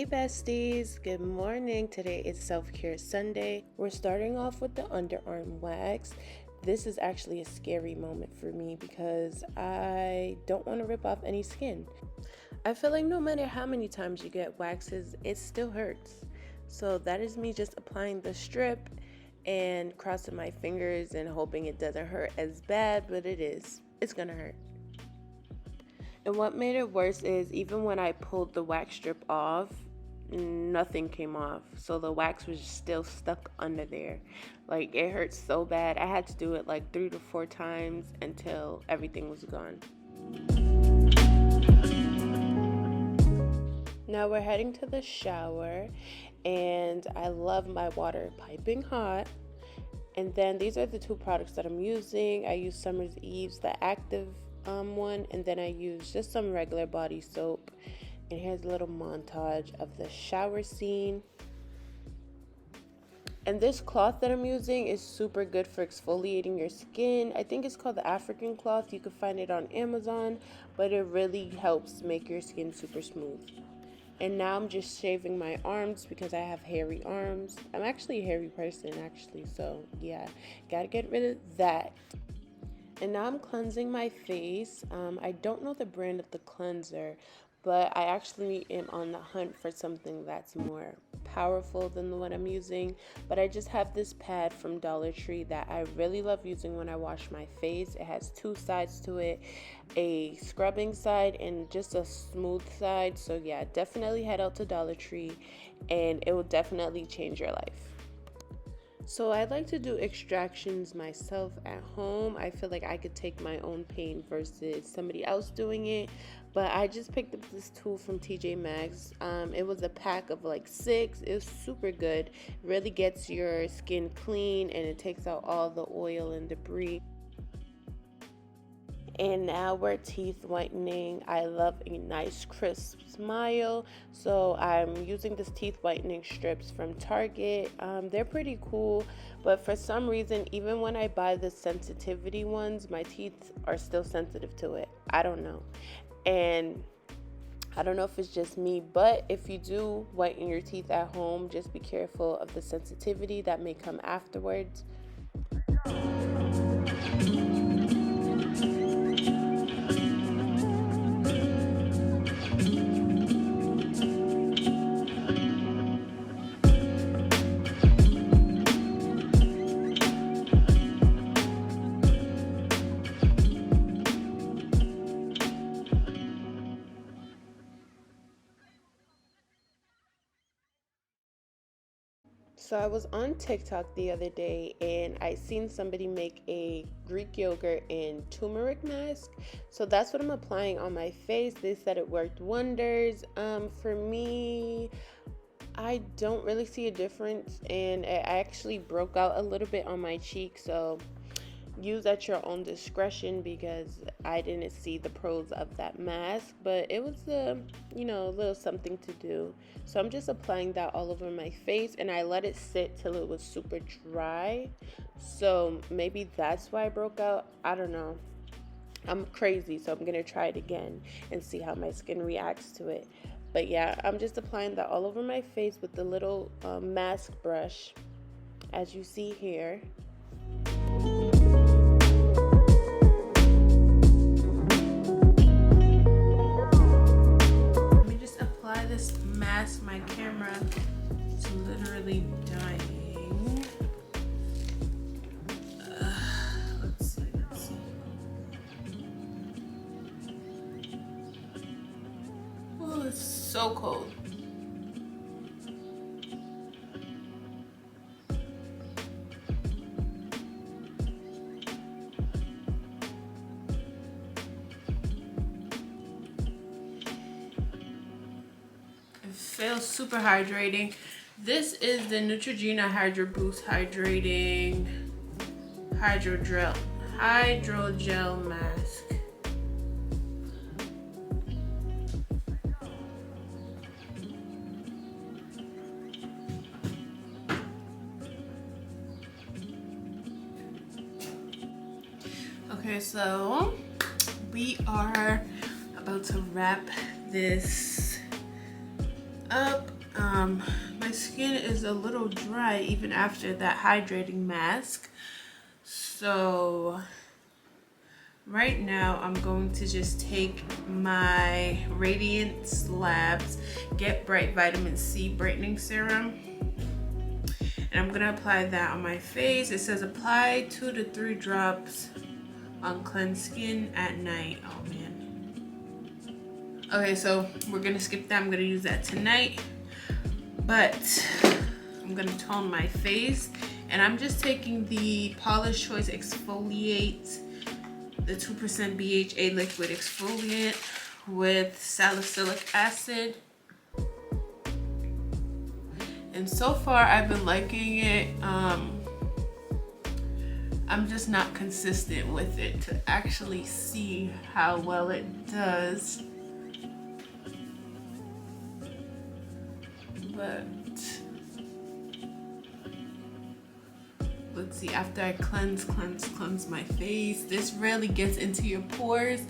besties, good morning. Today is self-care Sunday. We're starting off with the underarm wax. This is actually a scary moment for me because I don't want to rip off any skin. I feel like no matter how many times you get waxes, it still hurts. So that is me just applying the strip and crossing my fingers and hoping it doesn't hurt as bad, but it is. It's gonna hurt. And what made it worse is even when I pulled the wax strip off, nothing came off. So the wax was still stuck under there. Like, it hurt so bad. I had to do it like 3 to 4 times until everything was gone. Now we're heading to the shower, and I love my water piping hot. And then these are the 2 products that I'm using. I use Summer's Eve's, the active one, and then I use just some regular body soap. And here's a little montage of the shower scene. And this cloth that I'm using is super good for exfoliating your skin. I think it's called the African cloth. You can find it on Amazon, but it really helps make your skin super smooth. And now I'm just shaving my arms because I have hairy arms. I'm actually a hairy person, so yeah, gotta get rid of that. And now I'm cleansing my face. I don't know the brand of the cleanser, but I actually am on the hunt for something that's more powerful than the one I'm using. But I just have this pad from Dollar Tree that I really love using when I wash my face. It has 2 sides to it, a scrubbing side and just a smooth side. So yeah, definitely head out to Dollar Tree and it will definitely change your life. So I like to do extractions myself at home. I feel like I could take my own pain versus somebody else doing it. But I just picked up this tool from TJ Maxx. It was a pack of like 6. It was super good. It really gets your skin clean and it takes out all the oil and debris. And now we're teeth whitening. I love a nice crisp smile, so I'm using this teeth whitening strips from Target. They're pretty cool, but for some reason, even when I buy the sensitivity ones, my teeth are still sensitive to it. I don't know. And I don't know if it's just me, but if you do whiten your teeth at home, just be careful of the sensitivity that may come afterwards. So I was on TikTok the other day and I seen somebody make a Greek yogurt and turmeric mask. So that's what I'm applying on my face. They said it worked wonders. For me, I don't really see a difference, and it actually broke out a little bit on my cheek. So use at your own discretion because I didn't see the pros of that mask, but it was a little something to do. So I'm just applying that all over my face and I let it sit till it was super dry. So maybe that's why I broke out. I don't know. I'm crazy, so I'm gonna try it again and see how my skin reacts to it. But yeah, I'm just applying that all over my face with the little mask brush, as you see here. This mask, my camera is literally dying. Let's see. Oh, it's so cold. Feels super hydrating. This is the Neutrogena Hydro Boost Hydrating Hydrogel Mask. Okay, so we are about to wrap this up. My skin is a little dry even after that hydrating mask. So right now I'm going to just take my Radiance Labs Get Bright Vitamin C Brightening Serum. And I'm gonna apply that on my face. It says apply 2 to 3 drops on cleansed skin at night. Oh man. Okay, so we're gonna skip that. I'm gonna use that tonight. But I'm gonna tone my face, and I'm just taking the Polish Choice Exfoliate, the 2% BHA liquid exfoliant with salicylic acid. And so far I've been liking it. I'm just not consistent with it to actually see how well it does. But let's see, after I cleanse my face, this really gets into your pores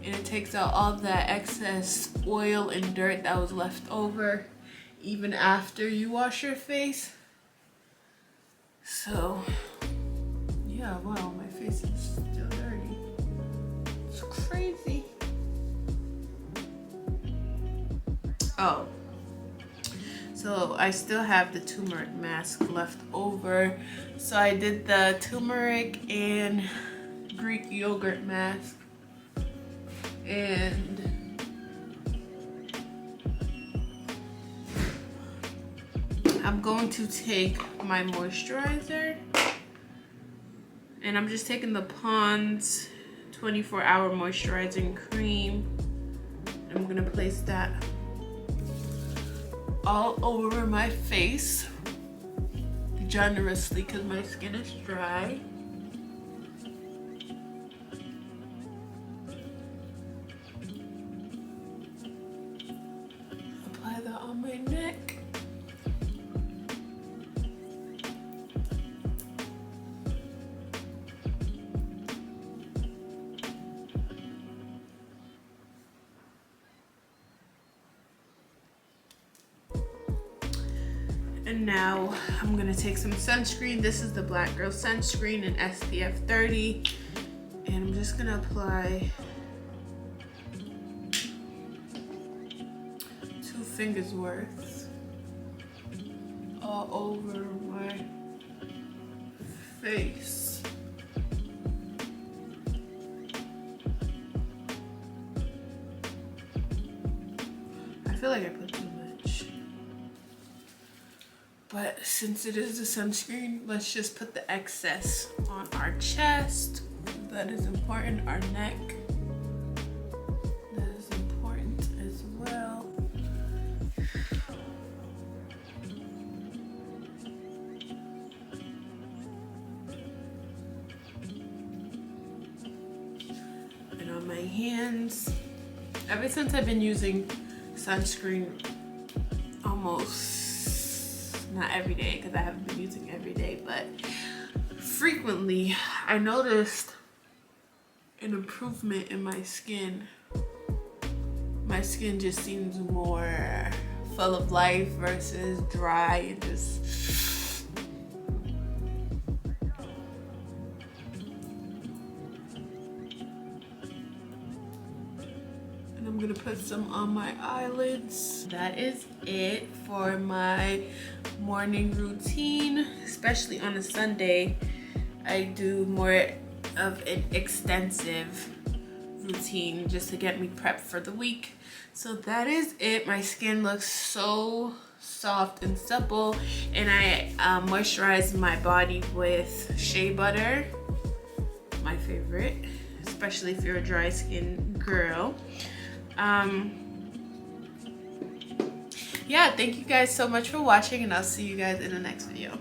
and it takes out all that excess oil and dirt that was left over even after you wash your face. So yeah, wow, my face is still dirty. It's crazy. Oh, so I still have the turmeric mask left over. So I did the turmeric and Greek yogurt mask. And I'm going to take my moisturizer. And I'm just taking the Pond's 24-hour moisturizing cream. I'm gonna place that all over my face generously because my skin is dry. Apply that on my neck. And now I'm gonna take some sunscreen. This is the Black Girl sunscreen in SPF 30. And I'm just gonna apply 2 fingers worth all over my face. I feel like I put too much. But since it is a sunscreen, let's just put the excess on our chest. That is important. Our neck. That is important as well. And on my hands. Ever since I've been using sunscreen almost, not every day because I haven't been using every day, but frequently, I noticed an improvement in my skin. My skin just seems more full of life versus dry and just... And I'm gonna put some on my eyelids. That is it for my morning routine, especially on a Sunday. I do more of an extensive routine just to get me prepped for the week. So that is it. My skin looks so soft and supple, and I moisturize my body with shea butter, my favorite, especially if you're a dry skin girl. Yeah, thank you guys so much for watching, and I'll see you guys in the next video.